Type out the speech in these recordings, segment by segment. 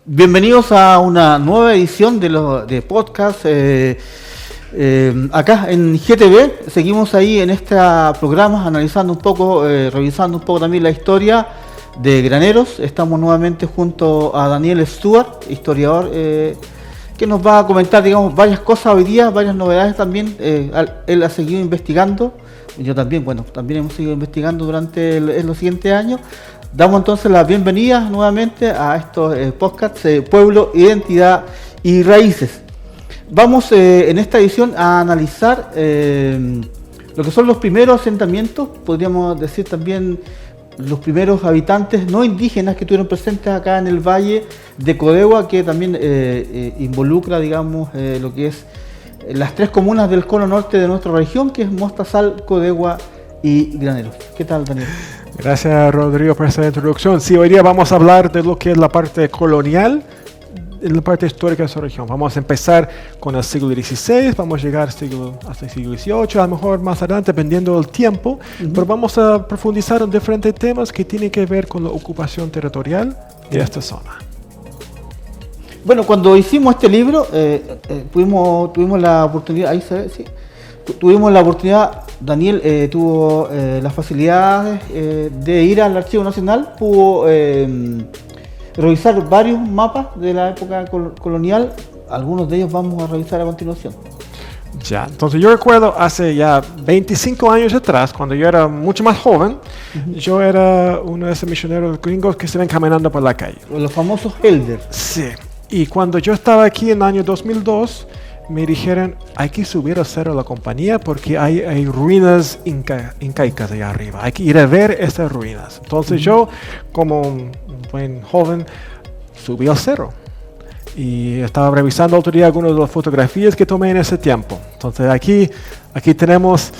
Bienvenidos a una nueva edición de podcast acá en GTV. Seguimos ahí en este programa analizando un poco, revisando un poco también la historia de Graneros. Estamos nuevamente junto a Daniel Stuart, historiador, que nos va a comentar, digamos, varias cosas hoy día, varias novedades también. Él ha seguido investigando, yo también, también hemos seguido investigando durante los siguientes años. Damos entonces la bienvenida nuevamente a estos podcasts Pueblo, Identidad y Raíces. Vamos en esta edición a analizar lo que son los primeros asentamientos, podríamos decir también los primeros habitantes no indígenas que estuvieron presentes acá en el valle de Codegua, que también involucra, digamos, lo que es las tres comunas del cono norte de nuestra región, que es Mostazal, Codegua y Graneros. ¿Qué tal, Daniel? Gracias, Rodrigo, por esta introducción. Sí, hoy día vamos a hablar de lo que es la parte colonial, la parte histórica de esta región. Vamos a empezar con el siglo XVI, vamos a llegar hasta el siglo XVIII, a lo mejor más adelante, dependiendo del tiempo, pero vamos a profundizar en diferentes temas que tienen que ver con la ocupación territorial de esta zona. Bueno, cuando hicimos este libro, tuvimos la oportunidad, ahí se ve, sí. Tuvimos la oportunidad, Daniel tuvo las facilidades de ir al Archivo Nacional, pudo revisar varios mapas de la época colonial, algunos de ellos vamos a revisar a continuación. Ya, entonces yo recuerdo hace ya 25 años atrás, cuando yo era mucho más joven, yo era uno de esos misioneros gringos que se ven caminando por la calle. Los famosos elders. Sí, y cuando yo estaba aquí en el año 2002, me dijeron, hay que subir al Cerro de la Compañía porque hay ruinas incaicas allá arriba. Hay que ir a ver estas ruinas. Entonces yo, como un buen joven, subí al cerro. Y estaba revisando otro día algunas de las fotografías que tomé en ese tiempo. Entonces aquí tenemos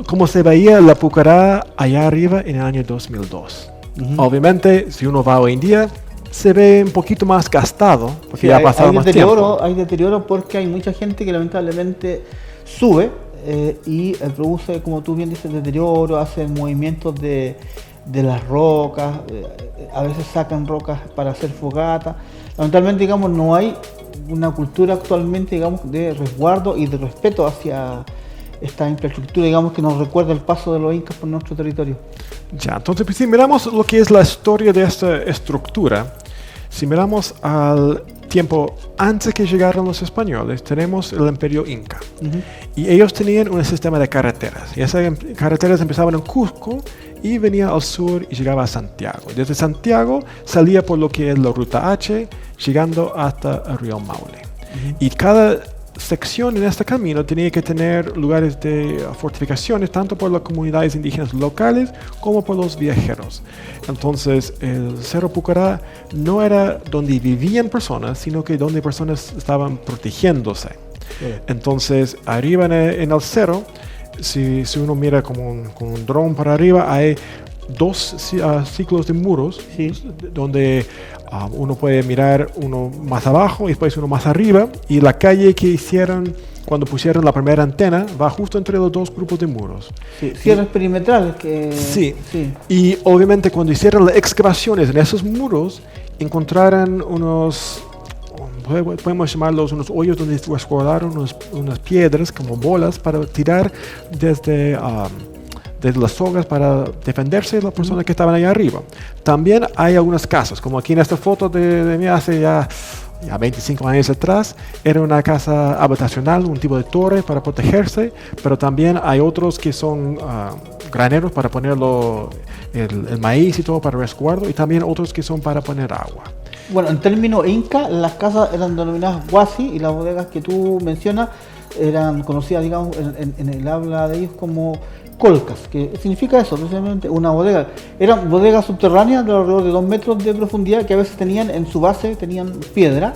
cómo se veía la Pucará allá arriba en el año 2002. Obviamente, si uno va hoy en día, se ve un poquito más gastado, porque sí, ya ha pasado más tiempo. Hay deterioro porque hay mucha gente que lamentablemente sube y produce, como tú bien dices, deterioro, hacen movimientos de las rocas, a veces sacan rocas para hacer fogata. Lamentablemente, digamos, no hay una cultura actualmente, digamos, de resguardo y de respeto hacia esta infraestructura, digamos, que nos recuerda el paso de los incas por nuestro territorio. Ya, entonces, pues, si miramos lo que es la historia de esta estructura, si miramos al tiempo antes que llegaron los españoles, tenemos el Imperio Inca. Y ellos tenían un sistema de carreteras. Y esas carreteras empezaban en Cusco y venía al sur y llegaba a Santiago. Desde Santiago salía por lo que es la Ruta H, llegando hasta el río Maule. Y cada sección en este camino tenía que tener lugares de fortificaciones tanto por las comunidades indígenas locales como por los viajeros. Entonces el Cerro Pucará no era donde vivían personas, sino que donde personas estaban protegiéndose. Entonces arriba en el cerro, si uno mira con un dron para arriba, hay dos ciclos de muros, donde uno puede mirar uno más abajo y después uno más arriba, y la calle que hicieron cuando pusieron la primera antena va justo entre los dos grupos de muros. Cierres perimetrales sí. Y obviamente cuando hicieron las excavaciones en esos muros, encontraron unos, podemos llamarlos unos hoyos donde resguardaron unas piedras como bolas para tirar desde las sogas para defenderse de las personas que estaban allá arriba. También hay algunas casas, como aquí en esta foto de mí hace ya 25 años atrás, era una casa habitacional, un tipo de torre para protegerse, pero también hay otros que son graneros para poner el maíz y todo para resguardo, y también otros que son para poner agua. Bueno, en términos inca, las casas eran denominadas huasi y las bodegas que tú mencionas eran conocidas, digamos, en el habla de ellos como colcas, que significa eso, precisamente una bodega. Eran bodegas subterráneas de alrededor de 2 metros de profundidad que a veces tenían en su base, tenían piedra,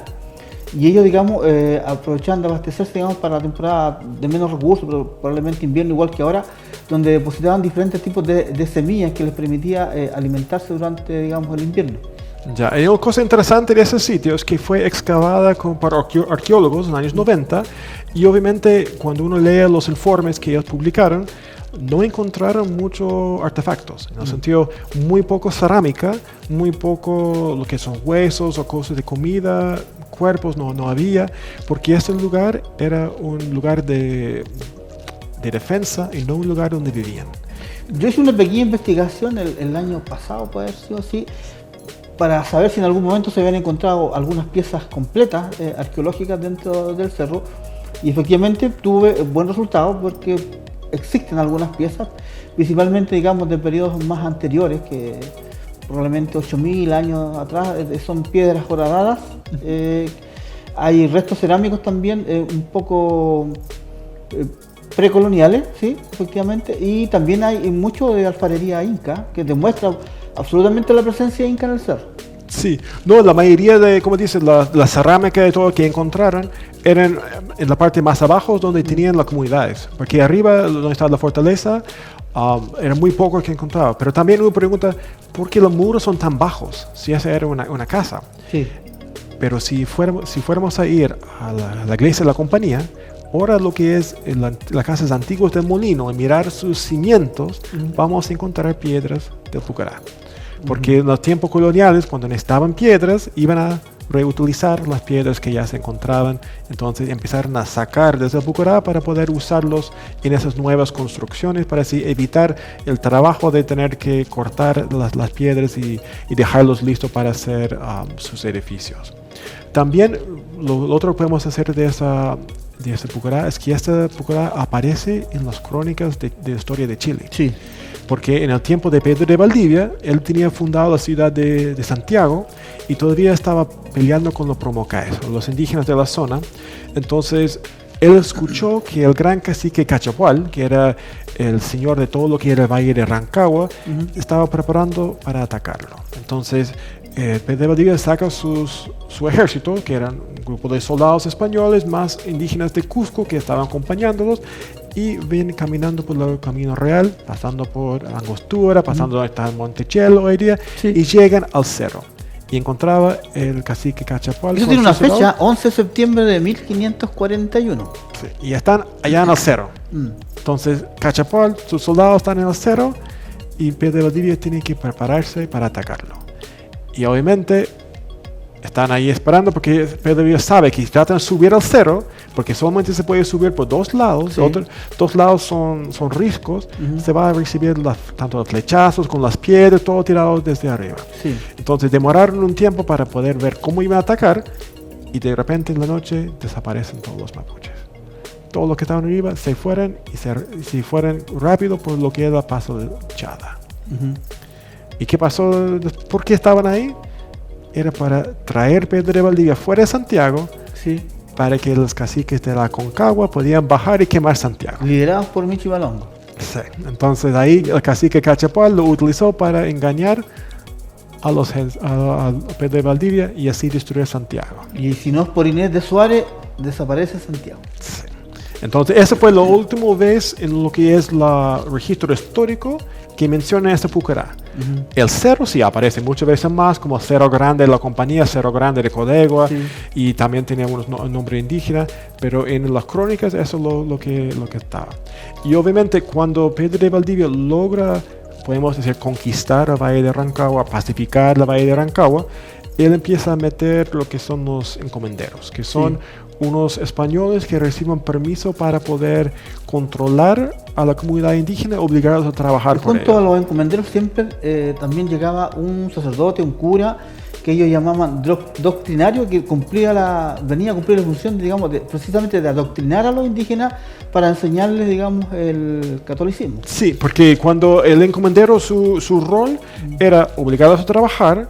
y ellos, digamos, aprovechaban de abastecerse, digamos, para la temporada de menos recursos, pero probablemente invierno igual que ahora, donde depositaban diferentes tipos de semillas que les permitía alimentarse durante, digamos, el invierno. Ya, y una cosa interesante de ese sitio es que fue excavada por arqueólogos en los años 90 y obviamente cuando uno lee los informes que ellos publicaron, no encontraron muchos artefactos, en el sentido muy poco cerámica, muy poco lo que son huesos o cosas de comida, cuerpos no había, porque este lugar era un lugar de defensa y no un lugar donde vivían. Yo hice una pequeña investigación el año pasado, puede haber sido así, para saber si en algún momento se habían encontrado algunas piezas completas arqueológicas dentro del cerro, y efectivamente tuve buen resultado porque existen algunas piezas, principalmente, digamos, de periodos más anteriores, que probablemente 8.000 años atrás, son piedras horadadas. Hay restos cerámicos también, un poco precoloniales, sí, efectivamente, y también hay mucho de alfarería inca, que demuestra absolutamente la presencia inca en el cerro. Sí, no, la mayoría de, como dices, la cerámica y todo que encontraron eran en la parte más abajo donde tenían las comunidades, porque arriba donde está la fortaleza era muy poco que encontraba. Pero también uno pregunta, ¿por qué los muros son tan bajos? Si esa era una casa. Sí. Pero si fuéramos a ir a la iglesia de la compañía, ahora lo que es las casas antiguas del molino, y mirar sus cimientos, vamos a encontrar piedras del Pucará. Porque en los tiempos coloniales, cuando necesitaban piedras, iban a reutilizar las piedras que ya se encontraban. Entonces empezaron a sacar desde el Pucará para poder usarlos en esas nuevas construcciones, para así evitar el trabajo de tener que cortar las piedras y dejarlos listos para hacer sus edificios. También lo otro que podemos hacer de este Pucará es que este Pucará aparece en las crónicas de historia de Chile. Sí. Porque en el tiempo de Pedro de Valdivia, él tenía fundado la ciudad de Santiago y todavía estaba peleando con los promocaes, los indígenas de la zona. Entonces, él escuchó que el gran cacique Cachapual, que era el señor de todo lo que era el Valle de Rancagua, estaba preparando para atacarlo. Entonces, Pedro de Valdivia saca su ejército, que eran un grupo de soldados españoles más indígenas de Cusco que estaban acompañándolos, y vienen caminando por el Camino Real, pasando por Angostura, pasando donde está el Monticello hoy día, y llegan al cerro. Y encontraba el cacique Cachapual. Eso tiene una fecha, 11 de septiembre de 1541. Sí, y están allá en el cerro. Entonces, Cachapual, sus soldados están en el cerro, y Pedro de Valdivia tiene que prepararse para atacarlo. Y obviamente están ahí esperando porque Pedro de Valdivia sabe que si tratan de subir al cerro, porque solamente se puede subir por dos lados, dos lados son riscos, se va a recibir tanto los flechazos con las piedras, todo tirado desde arriba. Sí. Entonces demoraron un tiempo para poder ver cómo iban a atacar y de repente en la noche desaparecen todos los mapuches. Todos los que estaban arriba se fueron y se fueron rápido por lo que era Paso de Chada. ¿Y qué pasó? ¿Por qué estaban ahí? Era para traer Pedro de Valdivia fuera de Santiago, para que los caciques de la Aconcagua podían bajar y quemar Santiago. Liderados por Michi Balongo. Sí. Entonces ahí el cacique Cachapual lo utilizó para engañar a Pedro de Valdivia y así destruir Santiago. Y si no es por Inés de Suárez, desaparece Santiago. Sí. Entonces esa fue la última vez en lo que es el registro histórico que menciona este Pucará. El cerro sí aparece muchas veces más como Cerro Grande de la compañía, Cerro Grande de Codegua, y también tenía un nombre indígena, pero en las crónicas eso es lo que estaba. Y obviamente cuando Pedro de Valdivia logra, podemos decir, conquistar el Valle de Rancagua, pacificar el Valle de Rancagua, él empieza a meter lo que son los encomenderos, que son unos españoles que reciben permiso para poder controlar a la comunidad indígena, obligados a trabajar por ellos. Junto a los encomenderos siempre también llegaba un sacerdote, un cura, que ellos llamaban doctrinario, que venía a cumplir la función, digamos, precisamente de adoctrinar a los indígenas para enseñarles, digamos, el catolicismo. Sí, porque cuando el encomendero, su rol era obligados a trabajar,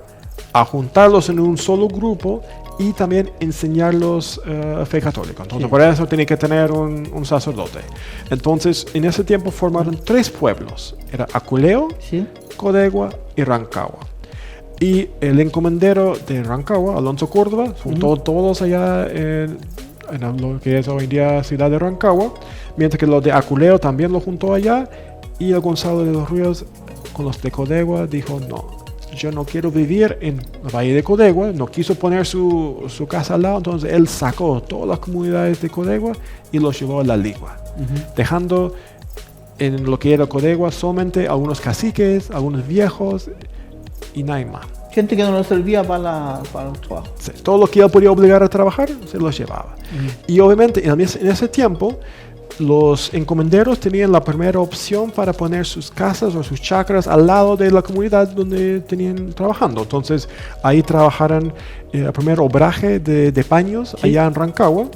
a juntarlos en un solo grupo y también enseñarlos fe católica. Entonces, por eso tiene que tener un sacerdote. Entonces, en ese tiempo formaron 3 pueblos. Era Aculeo, Codegua y Rancagua. Y el encomendero de Rancagua, Alonso Córdoba, juntó todos allá en lo que es hoy en día ciudad de Rancagua, mientras que los de Aculeo también lo juntó allá, Y el Gonzalo de los Ríos, con los de Codegua, dijo, no, yo no quiero vivir en el Valle de Codegua, no quiso poner su casa al lado, entonces él sacó todas las comunidades de Codegua y los llevó a la Ligua, dejando en lo que era Codegua solamente algunos caciques, algunos viejos y nada más. Gente que no le servía para el trabajo. Sí, todo lo que él podía obligar a trabajar, se los llevaba. Y obviamente en ese tiempo, los encomenderos tenían la primera opción para poner sus casas o sus chacras al lado de la comunidad donde tenían trabajando. Entonces ahí trabajaron el primer obraje de paños allá en Rancagua,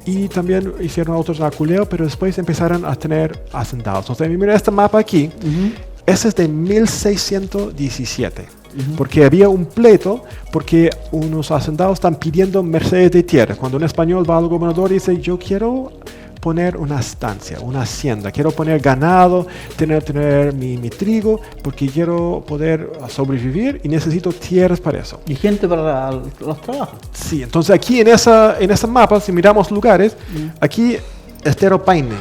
y también hicieron otros en Aculeo, pero después empezaron a tener hacendados. Entonces mira este mapa aquí, ese es de 1617. Porque había un pleito, porque unos hacendados están pidiendo mercedes de tierra. Cuando un español va al gobernador y dice, yo quiero poner una estancia, una hacienda, quiero poner ganado, tener mi trigo, porque quiero poder sobrevivir y necesito tierras para eso. Y gente para los trabajos. Sí, entonces aquí en ese mapa, si miramos lugares, aquí Estero Paine,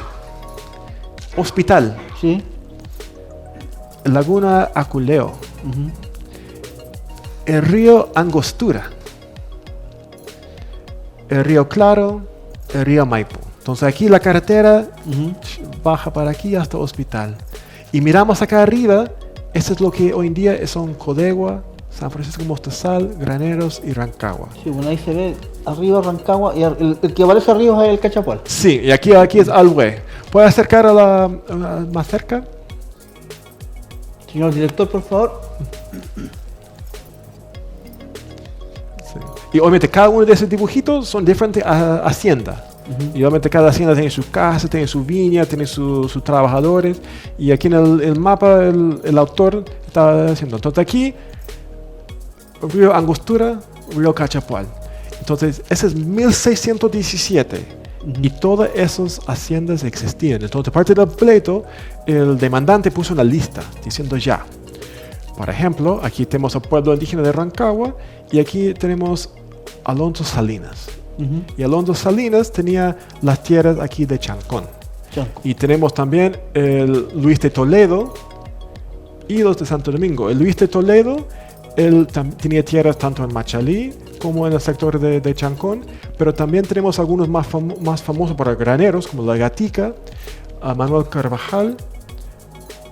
Hospital, sí. Laguna Aculeo, el río Angostura, el río Claro, el río Maipo. Entonces aquí la carretera baja para aquí hasta Hospital. Y miramos acá arriba, eso es lo que hoy en día son Codegua, San Francisco Mostazal, Graneros y Rancagua. Sí, bueno, ahí se ve arriba Rancagua y el que aparece arriba es el Cachapual. Sí, y aquí es Alhue. ¿Puede acercar más cerca? Señor director, por favor. Sí. Y obviamente cada uno de esos dibujitos son diferentes haciendas. Y obviamente cada hacienda tiene su casa, tiene su viña, tiene sus trabajadores. Y aquí en el mapa el autor está haciendo. Entonces aquí, río Angostura, río Cachapual. Entonces ese es 1617. Y todas esas haciendas existían. Entonces, parte del pleito, el demandante puso una lista diciendo ya. Por ejemplo, aquí tenemos al pueblo indígena de Rancagua y aquí tenemos Alonso Salinas. Y Alonso Salinas tenía las tierras aquí de Chancón. Y tenemos también el Luis de Toledo y los de Santo Domingo. El Luis de Toledo, él tenía tierras tanto en Machalí como en el sector de Chancón, pero también tenemos algunos más famosos para graneros, como la Gatica, Manuel Carvajal,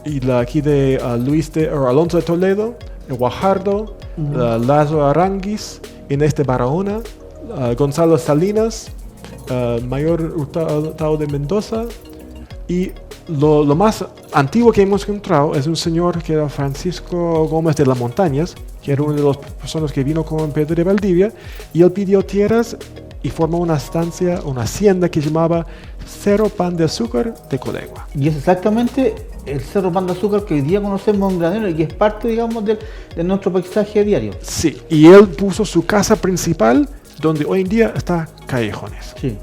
y aquí de Alonso de Toledo, el Guajardo, Lazo Aranguis, Inés de Barahona, Gonzalo Salinas, Mayor Hurtado de Mendoza, y lo más antiguo que hemos encontrado es un señor que era Francisco Gómez de las Montañas, que era una de las personas que vino con Pedro de Valdivia, y él pidió tierras y formó una estancia, una hacienda que llamaba Cerro Pan de Azúcar de Codegua. Y es exactamente el Cerro Pan de Azúcar que hoy día conocemos en Granero y que es parte, digamos, de nuestro paisaje diario. Sí, y él puso su casa principal donde hoy en día está Callejones. Sí.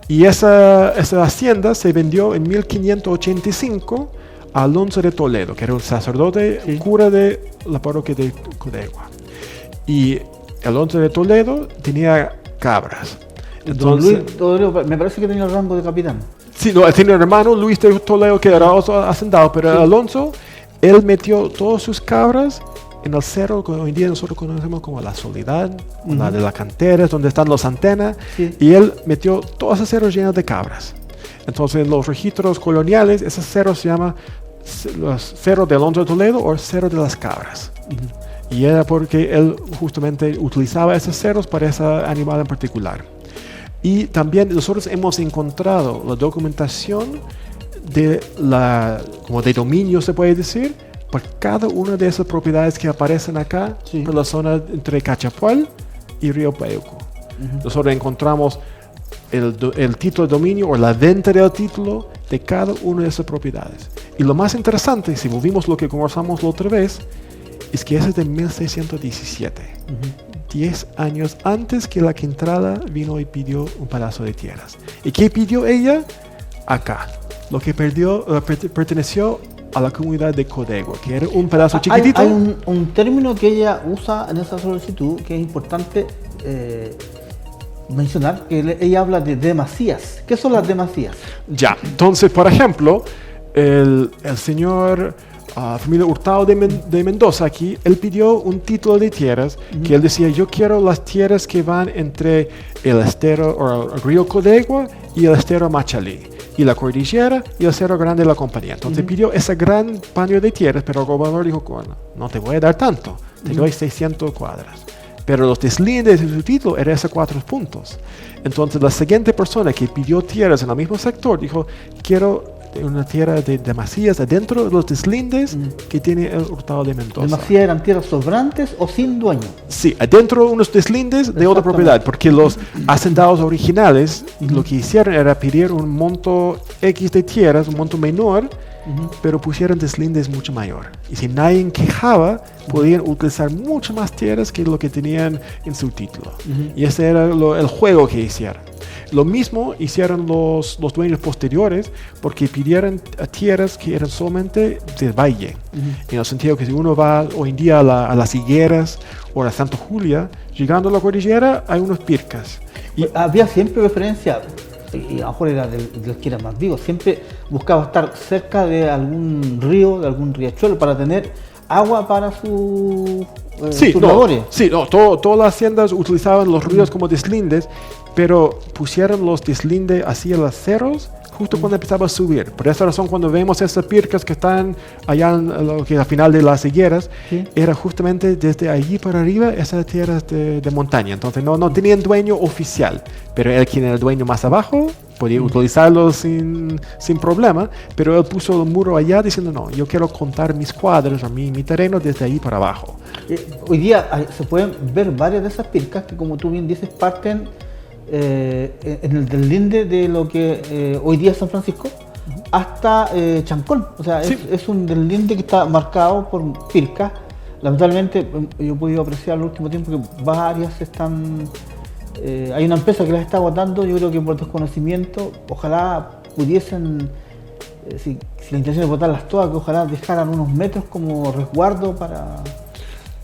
Y esa hacienda se vendió en 1585 a Alonso de Toledo, que era un sacerdote, cura de la parroquia de Codegua. Y Alonso de Toledo tenía cabras. Entonces, Luis Toledo, me parece que tenía el rango de capitán. Sí, no, tiene un hermano, Luis de Toledo, que era otro hacendado, pero Alonso, él metió todas sus cabras en el cerro que hoy en día nosotros conocemos como la Soledad, la de la cantera, donde están los antenas, y él metió todos esos cerros llenos de cabras. Entonces, en los registros coloniales, ese cerro se llama los Cerro de Alonso de Toledo o Cerro de las Cabras. Y era porque él justamente utilizaba esos cerros para ese animal en particular. Y también nosotros hemos encontrado la documentación como de dominio, se puede decir, por cada una de esas propiedades que aparecen acá, por la zona entre Cachapual y Río Peuco. Nosotros encontramos el título de dominio o la venta del título de cada una de esas propiedades. Y lo más interesante, si volvimos lo que conversamos la otra vez, es que ese es de 1617. 10 años antes que la Quintrala vino y pidió un pedazo de tierras. ¿Y qué pidió ella? Acá. Lo que perteneció a la comunidad de Codegua, que era un pedazo chiquitito. Hay un término que ella usa en esa solicitud que es importante mencionar, que ella habla de demasías. ¿Qué son las demasías? Ya, entonces, por ejemplo, el señor familia Hurtado de Mendoza aquí, él pidió un título de tierras que él decía, yo quiero las tierras que van entre el estero o el río Codegua y el estero Machalí, y la cordillera y el Cerro Grande de la Compañía. Entonces pidió ese gran paño de tierras, pero el gobernador dijo, bueno, no te voy a dar tanto, te doy 600 cuadras. Pero los deslindes de su título eran esos 4 puntos. Entonces la siguiente persona que pidió tierras en el mismo sector dijo, quiero una tierra de masías adentro de los deslindes que tiene el Hurtado de Mendoza. ¿Las masías eran tierras sobrantes o sin dueño? Sí, adentro de unos deslindes de otra propiedad, porque los hacendados originales lo que hicieron era pedir un monto X de tierras, un monto menor, pero pusieron deslindes mucho mayor. Y si nadie quejaba, podían utilizar mucho más tierras que lo que tenían en su título. Y ese era el juego que hicieron. Lo mismo hicieron los dueños posteriores, porque pidieron tierras que eran solamente del valle. En el sentido que si uno va hoy en día a las Higueras o a Santa Julia, llegando a la cordillera hay unos pircas. Y había siempre referencia, y a lo mejor era del que era más vivo, siempre buscaba estar cerca de algún río, de algún riachuelo, para tener agua para sus labores. Sí, todas las haciendas utilizaban los ríos como deslindes, pero pusieron los deslindes así en los cerros justo cuando empezaba a subir. Por esa razón, cuando vemos esas pircas que están allá al final de las higueras, era justamente desde allí para arriba esas tierras de montaña. Entonces no tenían dueño oficial, pero él, quien era el dueño más abajo, podía utilizarlo sin problema, pero él puso el muro allá diciendo, no, yo quiero contar mis cuadras, mi terreno desde ahí para abajo. Hoy día se pueden ver varias de esas pircas que, como tú bien dices, parten en el deslinde de lo que hoy día es San Francisco hasta Chancón. O sea, es un deslinde que está marcado por pircas. Lamentablemente, yo he podido apreciar al último tiempo que varias están... hay una empresa que las está agotando. Yo creo que por desconocimiento, ojalá pudiesen, si la intención es botarlas todas, que ojalá dejaran unos metros como resguardo para...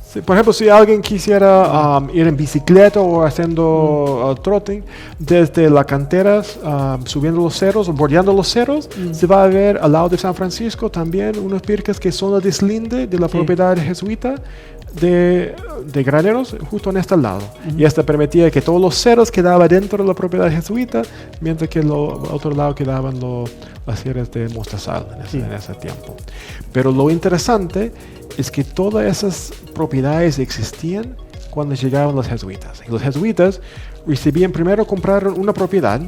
Sí, por ejemplo, si alguien quisiera ir en bicicleta o haciendo trotting desde las canteras, subiendo los cerros o bordeando los cerros, se va a ver al lado de San Francisco también unos pircas que son el deslinde de la propiedad jesuita de Graneros, justo en este lado. Y esto permitía que todos los cerros quedaban dentro de la propiedad jesuita, mientras que al otro lado quedaban las sierras de Mostazal en ese tiempo. Pero lo interesante es que todas esas propiedades existían cuando llegaban los jesuitas. Y los jesuitas primero compraron una propiedad,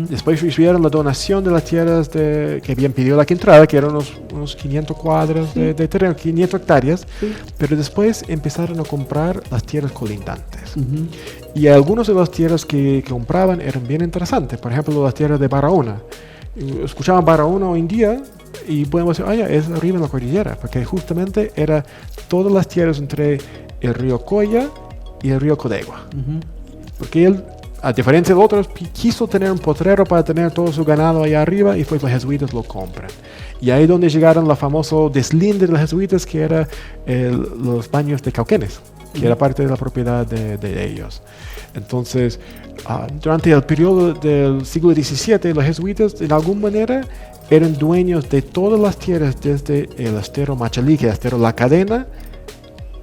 después recibieron la donación de las tierras que habían pedido la entrada, que eran unos 500 cuadras de terreno, 500 hectáreas, pero después empezaron a comprar las tierras colindantes. Y algunas de las tierras que compraban eran bien interesantes, por ejemplo las tierras de Barahona. Escuchaban Barahona hoy en día y podemos decir, es arriba en la cordillera, porque justamente era todas las tierras entre el río Coya y el río Codegua. Porque él, a diferencia de otros, quiso tener un potrero para tener todo su ganado allá arriba, y pues los jesuitas lo compran. Y ahí es donde llegaron los famosos deslindes de los jesuitas, que eran los baños de Cauquenes, que era parte de la propiedad de ellos. Entonces, durante el periodo del siglo XVII, los jesuitas, de alguna manera, eran dueños de todas las tierras desde el estero Machalí, que es el estero La Cadena,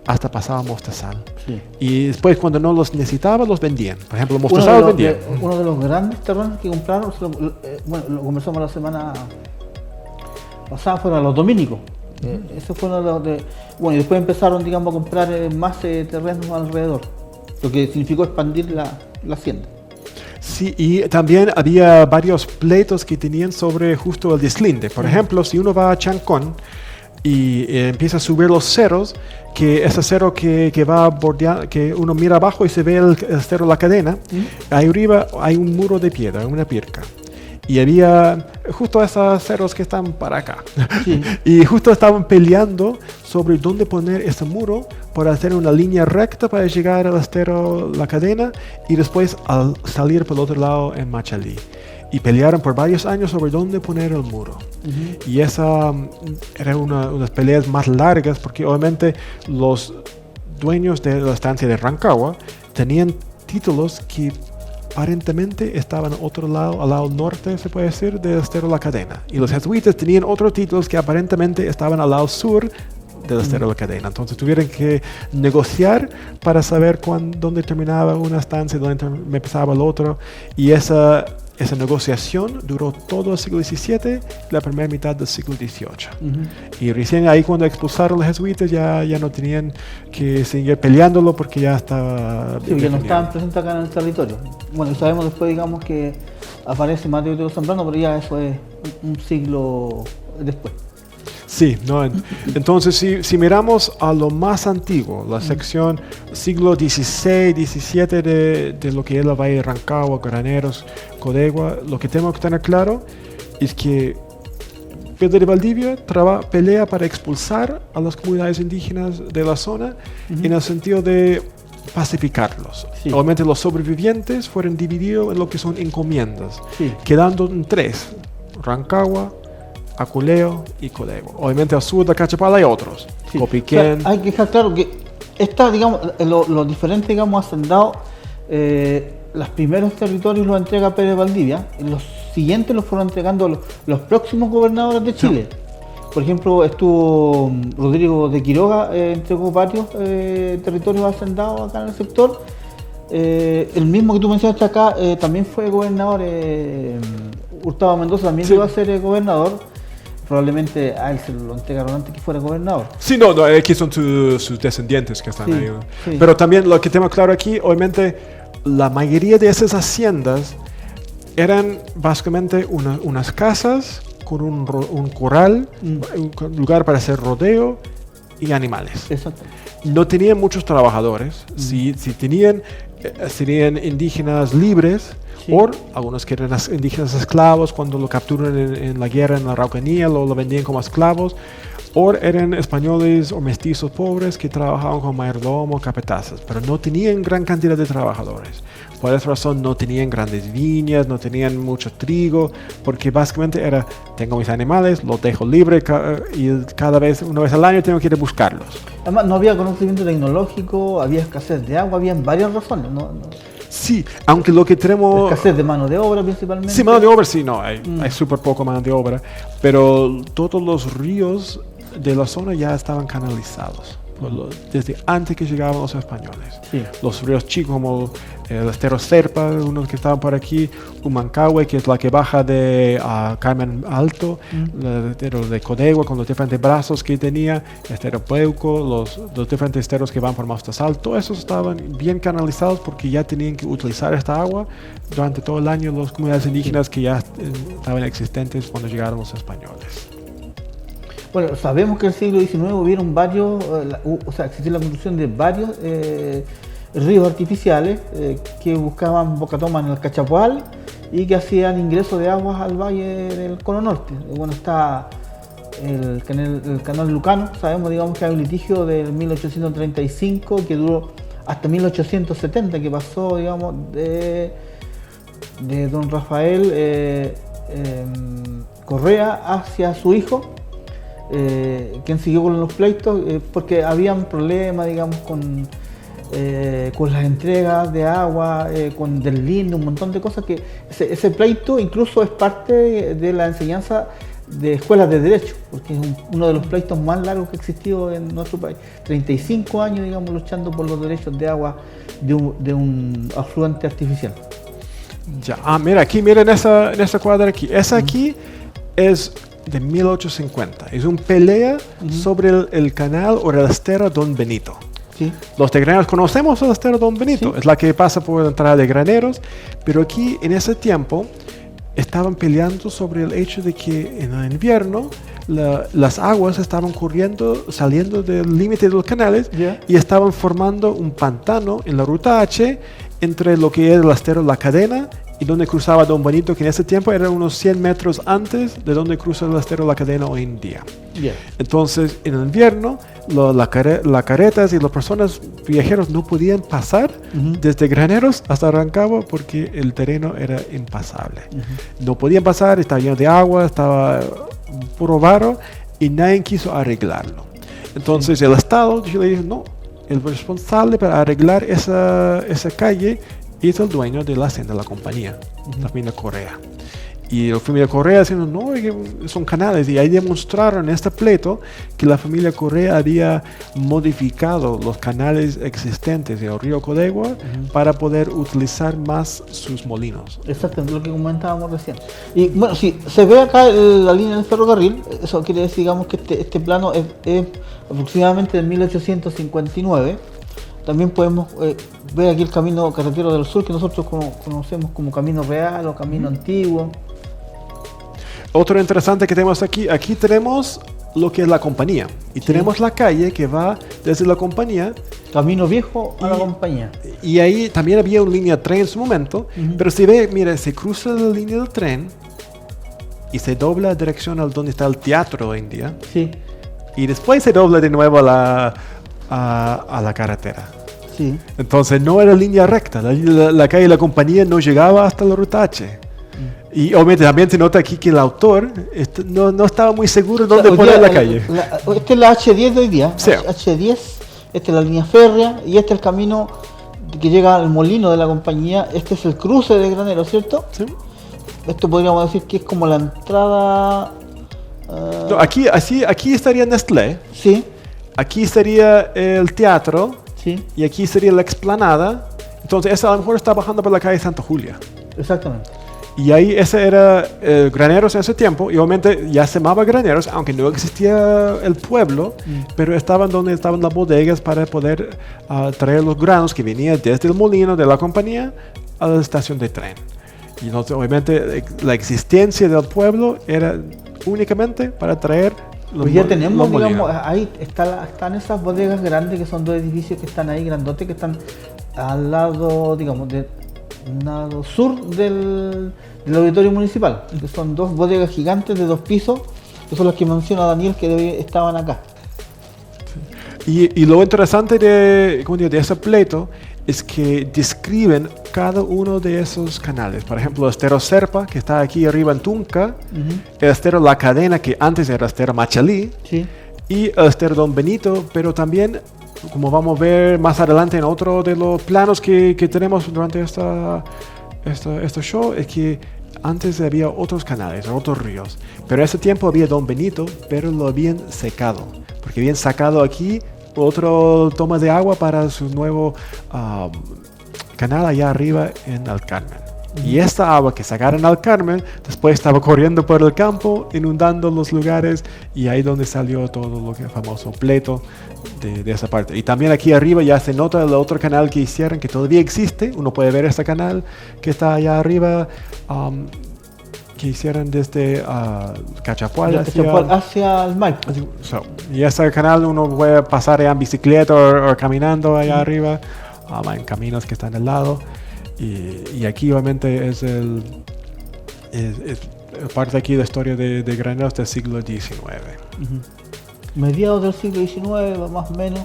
hasta pasaba Mostazal. Y después, cuando no los necesitaban, los vendían. Por ejemplo, Mostazal vendían. Uno de los grandes terrenos que compraron, lo conversamos la semana pasada, fueron los dominicos. Eso fue uno de los de... Bueno, y después empezaron, digamos, a comprar más terrenos alrededor, lo que significó expandir la hacienda. Sí, y también había varios pleitos que tenían sobre justo el deslinde. Por ejemplo, si uno va a Chancón y empieza a subir los cerros, que ese cerro que va bordeando, que uno mira abajo y se ve el cerro La Cadena, ahí arriba hay un muro de piedra, una pirca. Y había justo esos cerros que están para acá. Y justo estaban peleando sobre dónde poner ese muro para hacer una línea recta para llegar al estero La Cadena y después al salir por el otro lado en Machalí. Y pelearon por varios años sobre dónde poner el muro. Y esa era unas peleas más largas, porque obviamente los dueños de la estancia de Rancagua tenían títulos que aparentemente estaban a otro lado, al lado norte, se puede decir, del Estero La Cadena. Y los jesuitas tenían otros títulos que aparentemente estaban al lado sur del Estero La Cadena. Entonces tuvieron que negociar para saber dónde terminaba una estancia y dónde empezaba el otro. Y esa negociación duró todo el siglo XVII, la primera mitad del siglo XVIII. Y recién ahí cuando expulsaron los jesuitas ya no tenían que seguir peleándolo porque ya estaba... Sí, ya no estaban presentes acá en el territorio. Bueno, y sabemos después, digamos, que aparece Mateo de Zambrano, pero ya eso es un siglo después. Sí, no, entonces si miramos a lo más antiguo, la sección siglo XVI, XVII de lo que es la Valle de Rancagua, Graneros, Codegua, lo que tenemos que tener claro es que Pedro de Valdivia pelea para expulsar a las comunidades indígenas de la zona en el sentido de pacificarlos. Sí. Obviamente los sobrevivientes fueron divididos en lo que son encomiendas, quedando en 3, Rancagua, Aculeo y Codegua. Obviamente al sur de Cachapala hay otros, Copiquén. O sea, hay que dejar claro que digamos, los diferentes, digamos, hacendados, los primeros territorios los entrega Pérez Valdivia, y los siguientes los fueron entregando los próximos gobernadores de Chile. Sí. Por ejemplo, estuvo Rodrigo de Quiroga, entregó varios territorios hacendados acá en el sector. El mismo que tú mencionaste acá también fue gobernador, Hurtado Mendoza también iba a ser gobernador. Probablemente a él se lo entregaron antes que fuera gobernador. Sí, no, aquí son sus descendientes que están ahí. Sí. Pero también lo que tenemos claro aquí, obviamente, la mayoría de esas haciendas eran básicamente unas casas con un corral, un lugar para hacer rodeo y animales. Exacto. No tenían muchos trabajadores. Si tenían, serían indígenas libres. Sí. O algunos que eran indígenas esclavos cuando lo capturan en la guerra en la Araucanía, lo vendían como esclavos, o eran españoles o mestizos pobres que trabajaban como mayordomo, capatazes, pero no tenían gran cantidad de trabajadores. Por esa razón no tenían grandes viñas, no tenían mucho trigo, porque básicamente era, tengo mis animales, los dejo libres y una vez al año tengo que ir a buscarlos. Además no había conocimiento tecnológico, había escasez de agua, había varias razones, ¿no? Sí, aunque lo que tenemos... Escasez de mano de obra principalmente. Sí, mano de obra sí, no, hay súper poco mano de obra, pero todos los ríos de la zona ya estaban canalizados desde antes que llegaban los españoles. Sí. Los ríos chicos como el Estero Serpa, unos que estaban por aquí, Humancahue, que es la que baja de Carmen Alto, el Estero de Codegua con los diferentes brazos que tenía, Estero Peuco, los diferentes esteros que van por Mostazal, todos esos estaban bien canalizados porque ya tenían que utilizar esta agua durante todo el año las comunidades indígenas que ya estaban existentes cuando llegaron los españoles. Bueno, sabemos que en el siglo XIX hubieron varios, existió la construcción de varios ríos artificiales que buscaban bocatoma en el Cachapoal y que hacían ingreso de aguas al valle del Cono Norte. Bueno, está el canal Lucano, sabemos, digamos, que hay un litigio del 1835 que duró hasta 1870, que pasó, digamos, de don Rafael Correa hacia su hijo, quien siguió con los pleitos, porque habían problemas, digamos, con las entregas de agua, con deslinde, un montón de cosas que ese pleito incluso es parte de la enseñanza de escuelas de derecho, porque es uno de los pleitos más largos que ha existido en nuestro país. 35 años, digamos, luchando por los derechos de agua de un afluente artificial. Ya, mira, aquí, miren esa cuadra aquí. Esa aquí es de 1850. Es una pelea sobre el canal o el estero Don Benito. Sí. Los de Graneros conocemos el estero Don Benito. Sí. Es la que pasa por la entrada de Graneros. Pero aquí, en ese tiempo, estaban peleando sobre el hecho de que en el invierno las aguas estaban saliendo del límite de los canales y estaban formando un pantano en la ruta H entre lo que es el estero La Cadena y donde cruzaba Don Benito, que en ese tiempo era unos 100 metros antes de donde cruza el estero La Cadena hoy en día. Entonces, en el invierno, las carretas y las personas viajeros no podían pasar desde Graneros hasta Rancagua porque el terreno era impasable. No podían pasar, estaba lleno de agua, estaba puro barro y nadie quiso arreglarlo. Entonces, el Estado le dijo, no, el responsable para arreglar esa calle y es el dueño de la hacienda de la compañía, la familia Correa. Y la familia Correa diciendo, no, son canales. Y ahí demostraron en este pleito que la familia Correa había modificado los canales existentes del río Codegua para poder utilizar más sus molinos. Exactamente, lo que comentábamos recién. Y bueno, si se ve acá la línea del ferrocarril, eso quiere decir, digamos, que este plano es aproximadamente de 1859. También podemos ver aquí el camino carretero del sur, que nosotros conocemos como camino real o camino antiguo. Otro interesante que tenemos aquí tenemos lo que es la compañía. Y tenemos la calle que va desde la compañía. Camino viejo a la compañía. Y ahí también había una línea de tren en su momento. Pero si ve, mira, se cruza la línea del tren y se dobla dirección a donde está el teatro hoy en día. Sí. Y después se dobla de nuevo a la carretera. Sí. Entonces no era línea recta. La calle de la compañía no llegaba hasta la ruta H. Y obviamente también se nota aquí que el autor no estaba muy seguro dónde poner la calle. Esta es la H10 de hoy día. Sí. H10, esta es la línea férrea y este es el camino que llega al molino de la compañía. Este es el cruce de Granero, ¿cierto? Sí. Esto podríamos decir que es como la entrada... No, aquí estaría Nestlé. Sí. Aquí estaría el teatro. Sí. Y aquí sería la explanada. Entonces esa a lo mejor está bajando por la calle Santa Julia. Exactamente. Y ahí ese era Graneros en ese tiempo, y obviamente ya se llamaba Graneros, aunque no existía el pueblo, pero estaban donde estaban las bodegas para poder traer los granos que venían desde el molino de la compañía a la estación de tren. Y entonces obviamente la existencia del pueblo era únicamente para traer los pues ya tenemos, los digamos, ahí están esas bodegas grandes que son dos edificios que están ahí, grandotes, que están al lado, digamos, del lado sur del auditorio municipal, que son dos bodegas gigantes de 2 pisos, que son las que menciona Daniel, que estaban acá. Y lo interesante de ese pleito es que describen cada uno de esos canales. Por ejemplo, el estero Serpa, que está aquí arriba en Tunca, el estero La Cadena, que antes era estero Machalí, sí. Y el estero Don Benito, pero también, como vamos a ver más adelante en otro de los planos que tenemos durante este show, es que antes había otros canales, otros ríos, pero en ese tiempo había Don Benito, pero lo habían secado, porque habían sacado aquí otro toma de agua para su nuevo canal allá arriba en El Carmen. Y esta agua que sacaron al Carmen, después estaba corriendo por el campo, inundando los lugares, y ahí donde salió todo lo que es famoso pleito de esa parte. Y también aquí arriba ya se nota el otro canal que hicieron, que todavía existe. Uno puede ver este canal que está allá arriba, que hicieron desde Cachapual hacia el Maipo. Y ese canal uno puede pasar allá en bicicleta o caminando allá arriba, en caminos que están al lado. Y aquí obviamente es parte aquí de la historia de Graneros del siglo XIX. Mediados del siglo XIX, más o menos.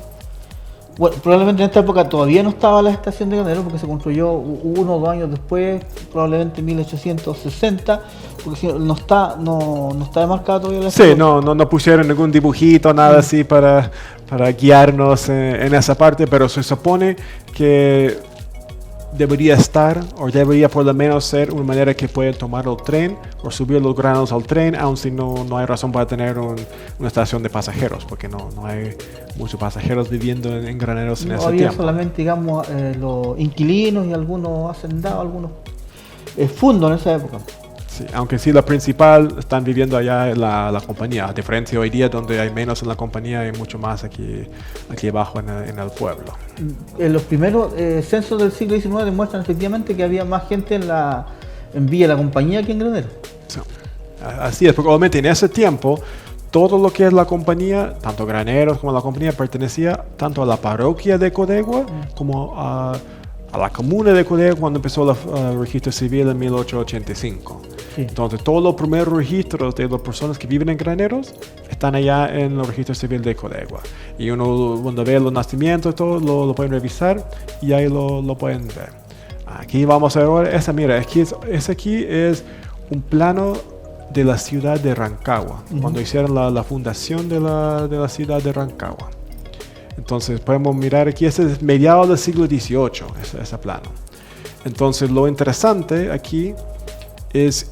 Bueno, probablemente en esta época todavía no estaba la estación de Graneros, porque se construyó 1 o 2 años después, probablemente en 1860, porque si no está demarcada todavía la estación. Sí, no pusieron ningún dibujito, nada así para guiarnos en esa parte, pero se supone que debería estar, o debería por lo menos ser una manera que pueden tomar el tren o subir los granos al tren, aun si no hay razón para tener una estación de pasajeros, porque no hay muchos pasajeros viviendo en Graneros en ese había tiempo. Solamente, digamos, los inquilinos y algunos hacendados, algunos fundos en esa época. Sí, aunque sí, la principal están viviendo allá en la compañía, a diferencia hoy día donde hay menos en la compañía, hay mucho más aquí abajo en el pueblo. Los primeros censos del siglo XIX demuestran efectivamente que había más gente en Villa La Compañía que en Granero. Sí. Así es, porque obviamente en ese tiempo todo lo que es la compañía, tanto Graneros como la compañía, pertenecía tanto a la parroquia de Codegua como a la comuna de Codegua cuando empezó el registro civil en 1885. Sí. Entonces todos los primeros registros de las personas que viven en Graneros están allá en el registro civil de Codegua. Y uno cuando ve los nacimientos y todo lo pueden revisar y ahí lo pueden ver. Aquí vamos a ver ahora, aquí es un plano de la ciudad de Rancagua, cuando hicieron la fundación de la ciudad de Rancagua. Entonces podemos mirar aquí, este es mediados del siglo XVIII, ese plano. Entonces lo interesante aquí es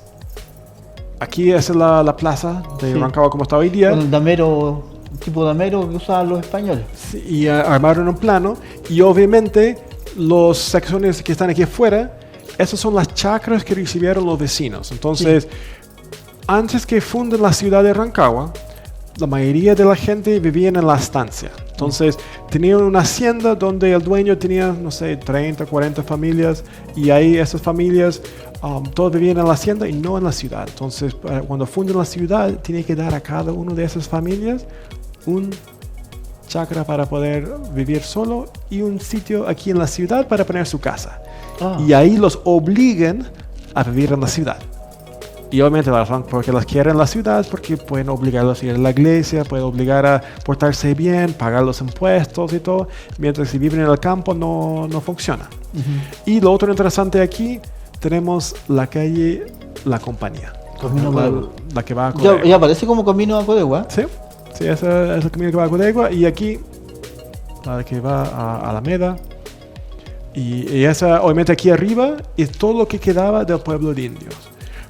la plaza de Rancagua como está hoy día. Con el damero, tipo damero que usaban los españoles. Sí, y armaron un plano y obviamente las secciones que están aquí afuera, esas son las chacras que recibieron los vecinos. Entonces, antes que funden la ciudad de Rancagua, la mayoría de la gente vivía en la estancia. Entonces, tenían una hacienda donde el dueño tenía, no sé, 30, 40 familias y ahí esas familias todos vivían en la hacienda y no en la ciudad. Entonces, cuando funden la ciudad, tiene que dar a cada una de esas familias un chacra para poder vivir solo y un sitio aquí en la ciudad para poner su casa. Y ahí los obligan a vivir en la ciudad. Y obviamente la razón porque las quieren en la ciudad, porque pueden obligarlos a ir a la iglesia, pueden obligar a portarse bien, pagar los impuestos y todo, mientras si viven en el campo no funciona. Y lo otro interesante aquí, tenemos la calle La Compañía, la que va a Codegua. Ya parece como camino a Codegua. Sí, esa es el camino que va a Codegua, y aquí la que va a Alameda. Y esa, obviamente aquí arriba, es todo lo que quedaba del pueblo de indios.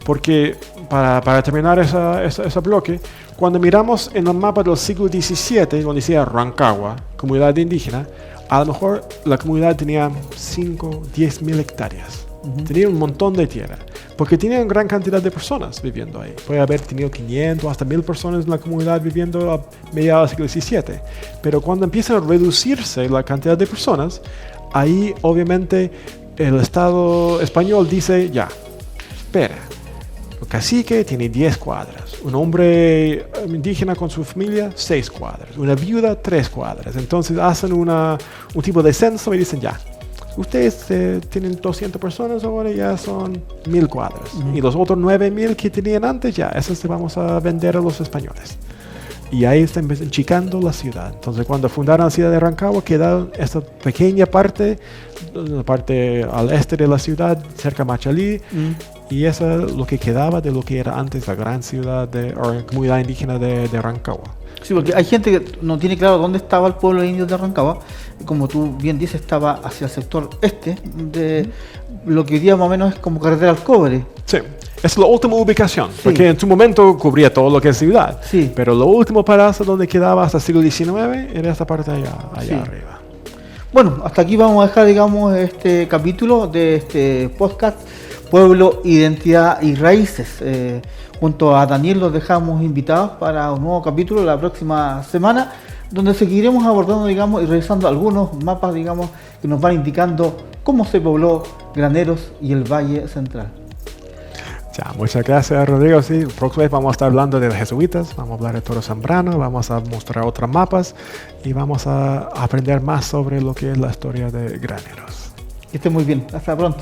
Porque para terminar ese bloque, cuando miramos en el mapa del siglo XVII, donde decía Rancagua, comunidad indígena, a lo mejor la comunidad tenía 5, 10 mil hectáreas. Tenía un montón de tierra, porque tenía una gran cantidad de personas viviendo ahí. Puede haber tenido 500 hasta 1000 personas en la comunidad viviendo a mediados del siglo XVII. Pero cuando empieza a reducirse la cantidad de personas, ahí obviamente el Estado español dice, ya, espera, el cacique tiene 10 cuadras, un hombre indígena con su familia 6 cuadras, una viuda 3 cuadras. Entonces hacen un tipo de censo y dicen, ya, ustedes tienen 200 personas ahora, ya son 1000 cuadras. Y los otros 9000 que tenían antes, ya, esos se vamos a vender a los españoles. Y ahí están achicando la ciudad. Entonces, cuando fundaron la ciudad de Rancagua, quedaron esta pequeña parte, la parte al este de la ciudad, cerca de Machalí, y eso es lo que quedaba de lo que era antes la gran ciudad o comunidad indígena de Rancagua. Sí, porque hay gente que no tiene claro dónde estaba el pueblo indio de Rancagua. Como tú bien dices, estaba hacia el sector este, de lo que hoy día más o menos es como carretera al cobre. Sí. Es la última ubicación, porque en su momento cubría todo lo que es ciudad. Sí. Pero lo último parazo donde quedaba hasta el siglo XIX era esta parte allá arriba. Bueno, hasta aquí vamos a dejar, digamos, este capítulo de este podcast, Pueblo, Identidad y Raíces. Junto a Daniel los dejamos invitados para un nuevo capítulo la próxima semana, donde seguiremos abordando, digamos, y revisando algunos mapas, digamos, que nos van indicando cómo se pobló Graneros y el Valle Central. Ya, muchas gracias, Rodrigo. Sí, la próxima vez vamos a estar hablando de los jesuitas, vamos a hablar de Toro Zambrano, vamos a mostrar otros mapas y vamos a aprender más sobre lo que es la historia de Graneros. Que esté muy bien. Hasta pronto.